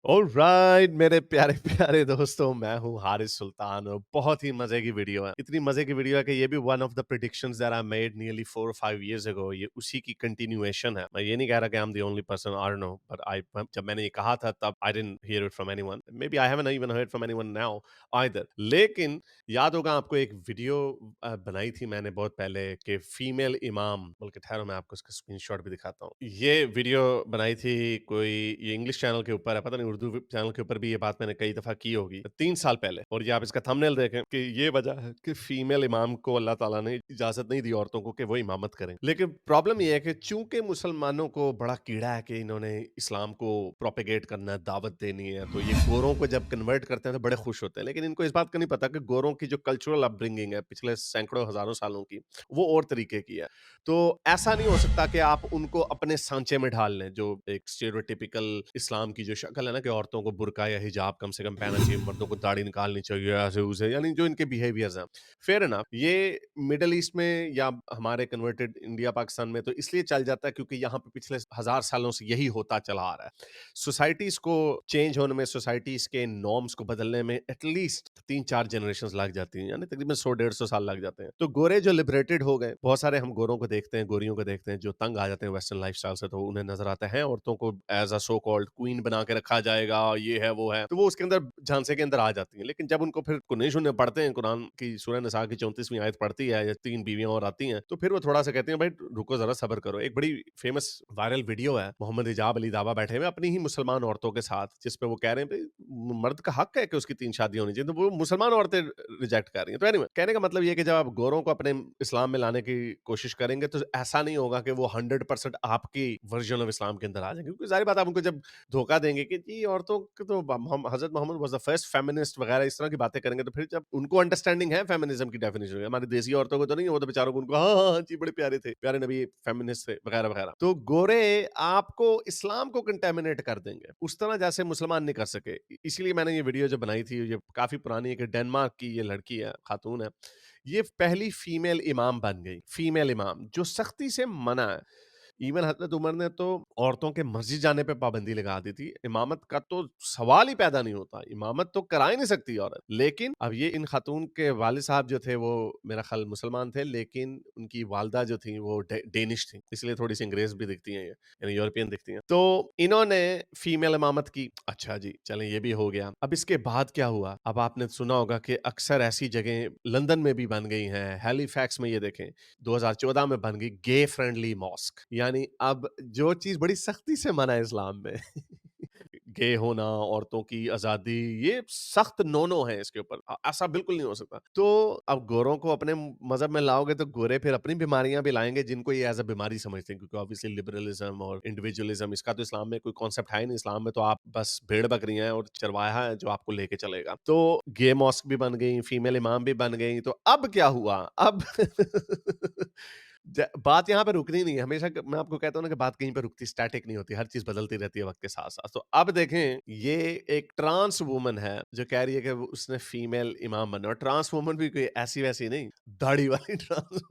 Alright मेरे प्यारे प्यारे दोस्तों, मैं हूँ हारिस सुल्तान और बहुत ही मजे की वीडियो है। इतनी मजे की वीडियो है कि ये भी one of the predictions that I made nearly 4 or 5 years ago। ये उसी की कंटिन्यूएशन है। मैं ये नहीं कह रहा कि I am the only person, I don't know, but I जब मैंने ये कहा था तब I didn't hear it from anyone, maybe I haven't even heard from anyone now either. लेकिन याद होगा आपको एक वीडियो बनाई थी मैंने बहुत पहले कि फीमेल इमाम, बल्कि ठहरो मैं आपको इसका स्क्रीनशॉट भी दिखाता हूँ। ये वीडियो बनाई थी कोई, ये इंग्लिश चैनल के ऊपर है, पता नहीं उर्दू चैनल के ऊपर भी ये बात मैंने कई दफा की होगी 3 साल पहले। और ये आप इसका थंबनेल देखें कि ये वजह है कि फीमेल इमाम को अल्लाह ताला ने इजाजत नहीं दी औरतों को कि वो इमामत करें। लेकिन प्रॉब्लम ये है कि चूंकि मुसलमानों को बड़ा कीड़ा है कि इन्होंने इस्लाम को प्रोपेगेट करना है, दावत देनी है, तो ये गोरों को जब कन्वर्ट करते हैं तो बड़े खुश होते हैं। लेकिन इनको इस बात का नहीं पता कि गोरों की जो कल्चरल अपब्रिंगिंग है पिछले सैकड़ों हजारों सालों की, वो और तरीके की है। तो ऐसा नहीं हो सकता कि आप उनको अपने सांचे में ढाल लें, जो एक स्टेरियोटिपिकल इस्लाम की जो शक्ल है ना कि औरतों को बुर्का या हिजाब कम से कम पहनना चाहिए, मर्दों को दाढ़ी निकालनी चाहिए, ऐसे उसे, यानी जो इनके बिहेवियर्स हैं। फेयर इनफ, ये मिडल ईस्ट में या हमारे कन्वर्टेड इंडिया पाकिस्तान में तो इसलिए चल जाता है क्योंकि यहाँ पे पिछले 1000 सालों से यही होता चला आ रहा है। सोसाइटीज को चेंज होने में, सोसाइटीज के नॉर्म्स को बदलने में एटलीस्ट 3-4 जनरेशन लग जाती हैं, यानी तकरीबन 100-150 साल लग जाते हैं। तो गोरे जो लिबरेटेड हो गए, बहुत सारे हम गोरों को देखते हैं, गोरियों को देखते हैं जो तंग आ जाते हैं वेस्टर्न लाइफस्टाइल से, तो उन्हें नजर आता है औरतों को as a so called queen बना के रखा जाएगा, ये है वो है, तो वो उसके अंदर झांसे के अंदर आ जाती हैं। लेकिन जब उनको फिर कुरान सुनने पढ़ते हैं, कुरान की सूरह निसा की 34वीं आयत पढ़ती है या 3 बीवियां और आती हैं, तो फिर वो थोड़ा सा कहते हैं भाई रुको जरा सब्र करो। एक बड़ी फेमस वायरल वीडियो है, मोहम्मद हिजाब अली दावा बैठे हुए अपनी ही मुसलमान औरतों के साथ, जिसपे वो कह रहे हैं भाई मर्द का हक है कि उसकी 3 शादी होनी चाहिए, तो वो मुसलमान औरतें रिजेक्ट कर रही हैं। तो एनीवे, कहने का मतलब ये है कि जब आप गोरों को अपने इस्लाम में लाने की कोशिश करेंगे तो ऐसा नहीं होगा कि वो 100% आपकी वर्जन ऑफ इस्लाम के अंदर आ जाएंगे, क्योंकि जाहिर बात आप उनको जब धोखा देंगे कि जी औरतों के तो Hazrat Muhammad was the first feminist वगैरह इस तरह की बातें करेंगे, तो फिर जब उनको अंडरस्टैंडिंग है फेमिनिज्म की डेफिनेशन, हमारी देसी औरतों को तो नहीं, वो तो बेचारों को उनको हाँ हाँ हाँ जी बड़े प्यारे थे, प्यारे नबी फेमिनिस्ट थे वगैरह वगैरह। तो गोरे आपको इस्लाम को कंटेमिनेट कर देंगे उस तरह जैसे मुसलमान नहीं कर सके। इसीलिए मैंने ये वीडियो जो बनाई थी, ये काफी पुरानी है, कि डेनमार्क की ये लड़की है, खातून है, ये पहली फीमेल इमाम बन गई। फीमेल इमाम जो सख्ती से मना है। इवन हजरत उमर ने तो औरतों के मस्जिद जाने पे पाबंदी लगा दी थी। इमामत का तो सवाल ही पैदा नहीं होता, इमामत तो करा ही नहीं सकती औरत। लेकिन अब ये इन खातून के वालिद साहब जो थे वो मेरा ख्याल मुसलमान थे, लेकिन उनकी वालदा जो थी वो डेनिश थी, इसलिए थोड़ी सी अंग्रेज भी दिखती हैं, ये यानी यूरोपियन दिखती हैं। तो इन्होंने फीमेल इमामत की। अच्छा जी, चलें ये भी हो गया। अब इसके बाद क्या हुआ? अब आपने सुना होगा कि अक्सर ऐसी जगह लंदन में भी बन गई हैं, हैलिफैक्स में ये देखें 2014 में बन गई गे फ्रेंडली मॉस्क। यानी अब जो चीज बड़ी सख्ती से मना है इस्लाम में गे होना, औरतों की आजादी, ये सख्त नो नो है इसके ऊपर, ऐसा बिल्कुल नहीं हो सकता। तो अब गोरों को अपने मजहब में लाओगे तो गोरे फिर अपनी बीमारियां भी लाएंगे, जिनको ये एज अ बीमारी समझते हैं, क्योंकि ऑब्वियसली लिबरलिज्म और इंडिविजुअलिज्म, इसका तो इस्लाम में कोई कॉन्सेप्ट है ही नहीं। इस्लाम में तो आप बस भेड़ बकरियां हैं और चरवाहा है जो आपको लेके चलेगा। तो गे मॉस्क भी बन गई, फीमेल इमाम भी बन गई। तो अब क्या हुआ? अब बात यहाँ पे रुकनी नहीं है। हमेशा मैं आपको कहता हूँ ना कि बात कहीं पे रुकती, स्टैटिक नहीं होती, हर चीज बदलती रहती है वक्त के साथ साथ। तो अब देखें, ये एक ट्रांस वुमन है जो कह रही है कि उसने फीमेल इमाम बनना, और ट्रांस वुमन भी कोई ऐसी वैसी नहीं, दाढ़ी वाली ट्रांस।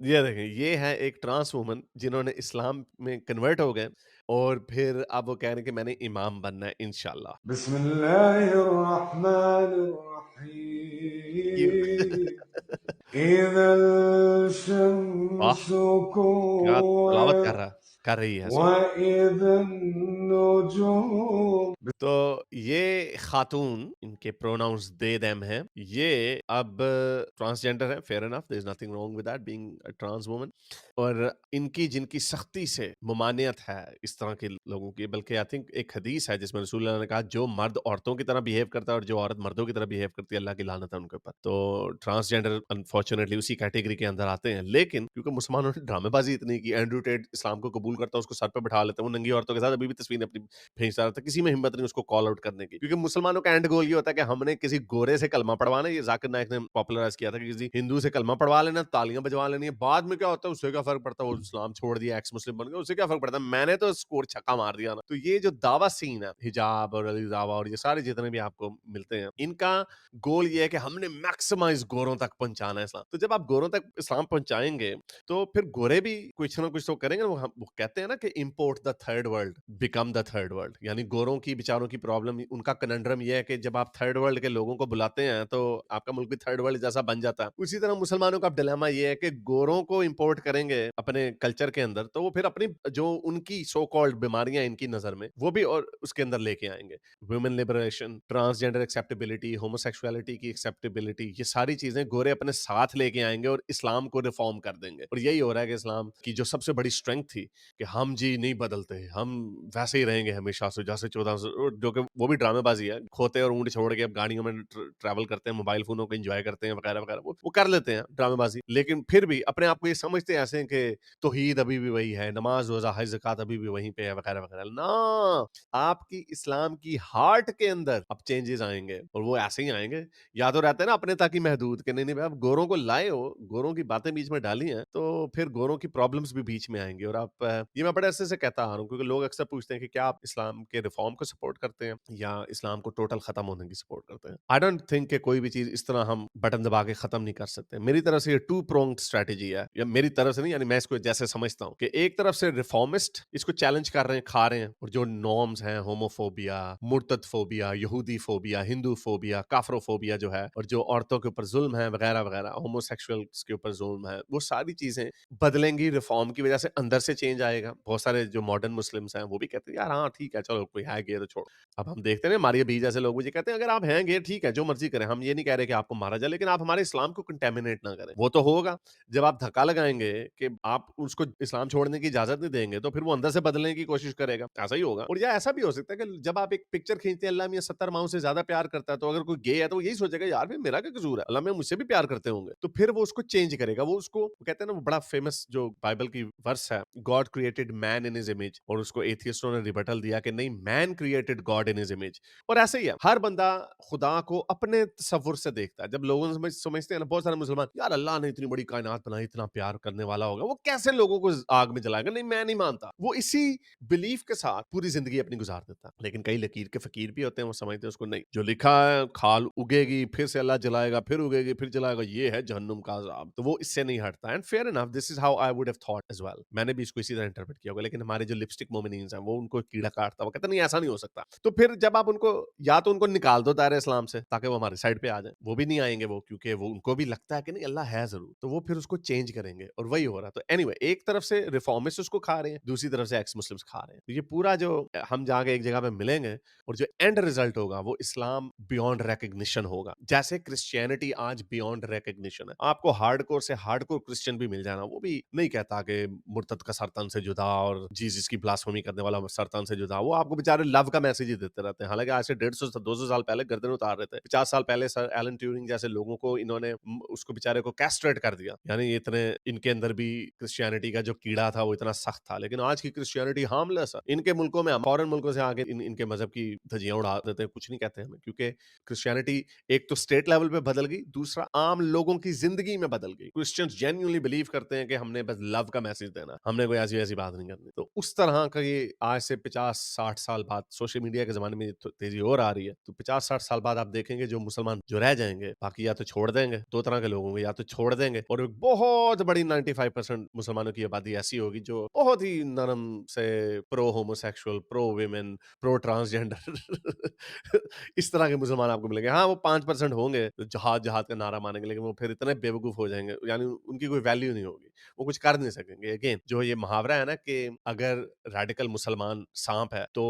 ये देखें, ये है एक ट्रांस वुमन जिन्होंने इस्लाम में कन्वर्ट हो गए और फिर अब वो कह रहे हैं कि मैंने इमाम बनना है इंशाल्लाह। बिस्मिल्लाहिर्रहमानिर्रहीम इज़ा वाह, शम्सु क्या तलावत कर कुव्विरत रहा कर रही है व सॉरी। इज़ा नुजूम। तो ये खातून, इनके प्रोनाउंस दे देम हैं, ये अब ट्रांसजेंडर है, fair enough, there is nothing wrong with that being a trans woman. और इनकी जिनकी सख्ती से ममानियत है इस तरह के लोगों की, बल्कि आई थिंक एक हदीस है जिसमें रसूलुल्लाह ने कहा जो मर्द औरतों की तरह बिहेव करता है और जो औरत मर्दों की तरह बिहेव करती है, अल्लाह की लानत है उनके ऊपर। तो ट्रांसजेंडर अनफॉर्चुनेटली उसी कैटेगरी के अंदर आते हैं। लेकिन क्योंकि मुसलमानों ने ड्रामेबाजी इतनी की, एंड्रू टेट इस्लाम को कबूल करता है, उसको सर पे बिठा लेते हैं, वो नंगी औरतों के साथ अभी भी तस्वीरें अपनी भेजता रहता है, किसी में हिम्मत नहीं उसको कॉल आउट करने की, क्योंकि मुसलमानों का एंड गोल ये होता है कि हमने किसी गोरे से कलमा पढ़वाना है। ये जाकिर नायक ने पॉपुलराइज किया था कि किसी हिंदू से कलमा पढ़वा लेना, तालियां बजवा लेनी है, बाद में क्या होता है उससे क्या फर्क पड़ता है, वो इस्लाम छोड़ दिया, एक्स मुस्लिम बन गया, उससे क्या फर्क पड़ता है, मैंने तो स्कोर छक्का मार दिया ना। तो ये जो दावा सीन है, हिजाब और अली दावा और ये सारे जितने भी आपको मिलते हैं, इनका गोल ये है कि हमने मैक्सिमाइज गोरों तक पहुंचाना है इस्लाम। तो जब आप गोरों तक इस्लाम पहुंचाएंगे तो फिर गोरे भी कुछ ना कुछ तो करेंगे, वो कहते हैं ना कि import the third world become the third world, यानी गोरों की बेचारों की प्रॉब्लम, उनका कनंड्रम ये है कि जब आप थर्ड वर्ल्ड के लोगों को बुलाते हैं तो आपका मुल्क भी थर्ड वर्ल्ड जैसा बन जाता है। उसी तरह मुसलमानों का डिलेमा ये है कि गोरों को इंपोर्ट करेंगे अपने कल्चर के अंदर तो वो फिर अपनी जो उनकी सो कॉल्ड बीमारियां इनकी नजर में वो भी और उसके अंदर लेके आएंगे। Women liberation, transgender acceptability, homosexuality की एक्सेप्टेबिलिटी, ये सारी चीजें गोरे अपने साथ लेके आएंगे और इस्लाम को रिफॉर्म कर देंगे। और यही हो रहा है कि इस्लाम की जो सबसे बड़ी स्ट्रेंथ थी कि हम जी नहीं बदलते, हम वैसे ही रहेंगे हमेशा से जैसे 1400, जो कि वो भी ड्रामेबाजी है। खोते और ऊँट छोड़ के अब गाड़ियों में ट्रैवल करते हैं, मोबाइल फोनों को एंजॉय करते हैं वगैरह वगैरह, वो कर लेते हैं ड्रामेबाजी, लेकिन फिर भी अपने आप को ये समझते हैं ऐसे कि तौहीद अभी भी वही है, नमाज रोजा हज ज़कात अभी भी वहीं पे है वगैरह वगैरह। ना, आपकी इस्लाम की हार्ट के अंदर अब चेंजेस आएंगे और वो ऐसे ही आएंगे। या तो रहते हैं ना अपने तक ही महदूद कि नहीं नहीं भाई, आप गोरों को लाए हो, गोरों की बातें बीच में डाली हैं तो फिर गोरों की प्रॉब्लम्स भी बीच में आएंगी। और आप ये मैं बड़े अरसे से कहता आ रहा हूँ क्योंकि लोग अक्सर पूछते हैं कि क्या आप इस्लाम के रिफॉर्म को सपोर्ट करते हैं या इस्लाम को टोटल खत्म होने की सपोर्ट करते हैं। आई डोंट थिंक कि कोई भी चीज इस तरह हम बटन दबा के खत्म नहीं कर सकते। मेरी तरफ से ये टू प्रोंग्ड स्ट्रेटेजी है, या मेरी तरफ से नहीं, यानी मैं इसको जैसे समझता हूँ कि एक तरफ से रिफॉर्मिस्ट इसको चैलेंज कर रहे हैं, खा रहे हैं, और जो नॉर्म्स हैं, होमोफोबिया, मुर्तद फोबिया, यहूदी फोबिया, हिंदू फोबिया, काफरोफोबिया जो है, और जो औरतों के ऊपर जुल्म है वगैरह वगैरह, होमोसेक्सुअल्स के ऊपर जुल्म है, वो सारी चीजें बदलेंगी रिफॉर्म की वजह से, अंदर से चेंज आएगा। बहुत सारे जो मॉडर्न मुस्लिम्स हैं वो भी कहते हैं यार हाँ ठीक है, चलो कोई है गे तो छोड़। अब हम देखते हैं मारिया भी जैसे लोग मुझे कहते हैं अगर आप हैं गे ठीक है, जो मर्जी करें, हम ये नहीं कह रहे कि आपको मारा जाए, लेकिन आप हमारे इस्लाम को कंटेमिनेट ना करें। वो तो होगा जब आप धक्का लगाएंगे कि आप उसको इस्लाम छोड़ने की इजाजत नहीं देंगे, तो फिर वो अंदर से बदलने की कोशिश करेगा, ऐसा ही होगा। और या ऐसा भी हो सकता है कि जब आप एक पिक्चर खींचते हैं अल्लाह मियां 70 माओं से ज्यादा प्यार करता है, तो अगर कोई गे है तो वो यही सोचेगा यार फिर मेरा क्या कसूर है, अल्लाह मियां मुझसे भी प्यार करते होंगे, तो फिर वो उसको चेंज करेगा। वो उसको वो कहते हैं ना, वो बड़ा फेमस जो बाइबल की वर्स है, God created man in his image, और उसको एथियस्टों ने रिबटल दिया कि नहीं, man created God in his image. और ऐसे ही है, हर बंदा खुदा को अपने तसव्वुर से देखता है। जब लोगों समझते हैं ना, बहुत सारे मुसलमान यार अल्लाह ने इतनी बड़ी कायनात बनाई, इतना प्यार करने वाला होगा, वो कैसे लोगों को आग में जलाएगा, नहीं मैं नहीं मानता। वो इसी बिलीफ के साथ पूरी जिंदगी अपनी गुजार देता है। लेकिन कई लकीर के फकीर भी होते हैं, वो समझते हैं उसको नहीं, जो लिखा है खाल उगेगी, फिर से अल्लाह जलाएगा, फिर उगेगी, फिर जलाएगा, ये है जहन्नुम का अजाब, तो वो इससे नहीं हटता। And fair enough, this is how I would have thought as well, मैंने भी इसको इसी तरह इंटरप्रेट किया होगा। लेकिन हमारे जो लिपस्टिक मोमिनीन्स हैं वो उनको कीड़ा काटता, वो कहते नहीं ऐसा नहीं हो सकता। तो फिर जब आप उनको, या तो उनको निकाल दो दायरे इस्लाम से ताकि वो हमारे साइड पे आ जाए, वो भी नहीं आएंगे, वो क्योंकि वो उनको भी लगता है कि नहीं अल्लाह है जरूर, तो वो फिर उसको चेंज करेंगे, और वही हो रहा है। तो एनीवे, एक तरफ से रिफॉर्मिस्ट उसको खा रहे हैं, दूसरी तरफ से एक्स मुस्लिम्स खा रहे हैं। तो ये पूरा जो हम जाके एक जगह पे मिलेंगे और जो एंड रिजल्ट होगा वो इस्लाम बियॉन्ड रिकग्निशन होगा। जैसे क्रिश्चियनिटी आज बियॉन्ड रिकग्निशन है, आपको हार्डकोर से हार्डकोर क्रिश्चियन भी मिल जाना, वो भी नहीं कहता कि मुर्तद का सरतन से जुदा और जीसस की ब्लास्फेमी करने वाला सरतन से जुदा, वो आपको बेचारे लव का मैसेज ही देते रहते हैं। हालांकि आज से 150-200 साल पहले गर्दन उतार रहे थे। 50 साल पहले सर एलन ट्यूरिंग जैसे लोगों को इन्होंने उसको बेचारे को कैस्ट्रेट कर दिया, यानी ये इतने, इनके अंदर भी क्रिश्चियनिटी का जो कीड़ा था वो इतना सख्त था। लेकिन आज की क्रिश्चियनिटी हार्मलेस है। इनके मुल्कों में, हम फॉरेन मुल्कों से आके इनके मजहब की धज्जियां उड़ा देते हैं, कुछ नहीं कहते हमें, क्योंकि क्रिश्चियनिटी एक तो स्टेट लेवल पे बदल गई, दूसरा आम लोगों की जिंदगी में बदल गई। क्रिश्चियंस जेन्युइनली बिलीव करते हैं कि हमने बस लव का मैसेज देना, हमने कोई ऐसी ऐसी बात नहीं करनी। तो उस तरह का ये आज से 50-60 साल बाद, सोशल मीडिया के जमाने में तो तेजी और आ रही है, तो 50-60 साल बाद आप देखेंगे जो मुसलमान जो रह जाएंगे, बाकी या तो छोड़ देंगे, दो तरह के लोग होंगे, या तो छोड़ देंगे और एक बहुत बड़ी 95% मुसलमानों की आबादी ऐसी होगी जो बहुत ही नरम से pro homosexual, pro women, pro transgender इस तरह के मुसलमान आपको मिलेंगे। हाँ, वो 5% होंगे जो जहाद जहाद का नारा मानेंगे, लेकिन वो फिर इतने बेवकूफ हो जाएंगे, यानी उनकी कोई वैल्यू नहीं होगी, वो कुछ कर नहीं सकेंगे। अगेन जो ये मुहावरा है ना कि अगर रेडिकल मुसलमान सांप है तो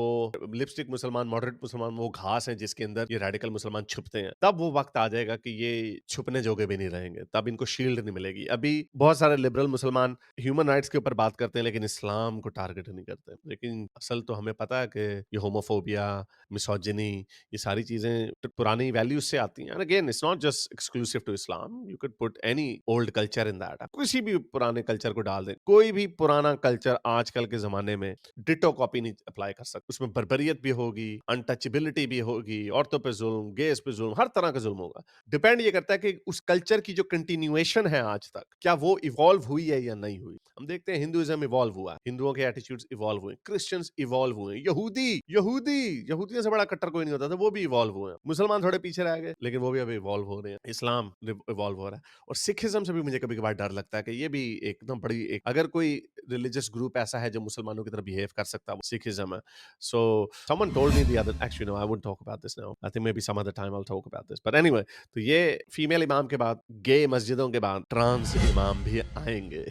लिपस्टिक मुसलमान, मॉडरेट मुसलमान वो घास है जिसके अंदर ये रेडिकल मुसलमान छुपते हैं। तब वो वक्त आ जाएगा कि ये छुपने जोगे भी नहीं रहेंगे, तब इनको शील्ड नहीं मिलेगी। अभी बहुत सारे लिबरल मुसलमान ह्यूमन राइट्स के ऊपर बात करते हैं लेकिन इस्लाम को टारगेट नहीं करते। लेकिन असल तो हमें पता है कि ये होमोफोबिया, मिसोजिनी, ये सारी चीजें तो पुरानी वैल्यूज से आती हैं। And again it's not just exclusive to Islam, you can put any old culture in that. किसी भी पुराने कल्चर को डाल दें, कोई भी पुराना कल्चर आजकल के जमाने में डिटो कॉपी नहीं अप्लाई कर सकता। उसमें बर्बरियत भी होगी, अनटचेबिलिटी भी होगी, औरतों पे जुल्म, गेस पे जुल्म, हर तरह का जुल्म होगा। डिपेंड ये करता है कि उस कल्चर की जो कंटिन्यूएशन है आज तक, क्या वो इवॉल्व हुई है या नहीं हुई। हम देखते हैं हिंदुइज्म इवॉल्व हुआ, हिंदुओं के एटीट्यूड्स इवॉल्व हुए, क्रिश्चियंस इवॉल्व हुए, यहूदी यहूदी यहूदियों से बड़ा कट्टर कोई नहीं होता था, वो भी इवॉल्व हुए। मुसलमान थोड़े पीछे रह गए लेकिन वो भी अभी इवॉल्व हो रहे हैं। इस्लाम इवॉल्व हो रहा है। और सिखिज्म से भी मुझे कभी कभार डर लगता है कि ये भी एकदम बड़ी एक, अगर कोई रिलीजियस लार्जेस्ट ग्रुप ऐसा है जो मुसलमानों की तरह बिहेव कर सकता है, वो सिखिज्म है. So someone told me the other, actually no, I wouldn't talk about this now. I think maybe some other time I'll talk about this. But anyway, तो ये फीमेल इमाम के बाद गे मस्जिदों के बाद ट्रांस इमाम भी आएंगे.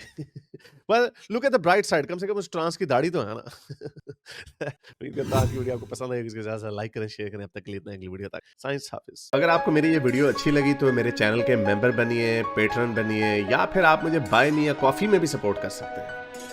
Well, look at the bright side. कम से कम उस ट्रांस की दाढ़ी तो है ना. उम्मीद करता हूं आज की वीडियो आपको पसंद आएगी. इसके साथ लाइक करें, शेयर करें. अब तक के लिए इतना. अगली वीडियो तक साइंस हाफिज. अगर आपको मेरी ये वीडियो अच्छी लगी तो मेरे चैनल के मेंबर बनिए, पेट्रन बनिए, या फिर आप मुझे बाय मी या कॉफी में भी सपोर्ट कर सकते हैं.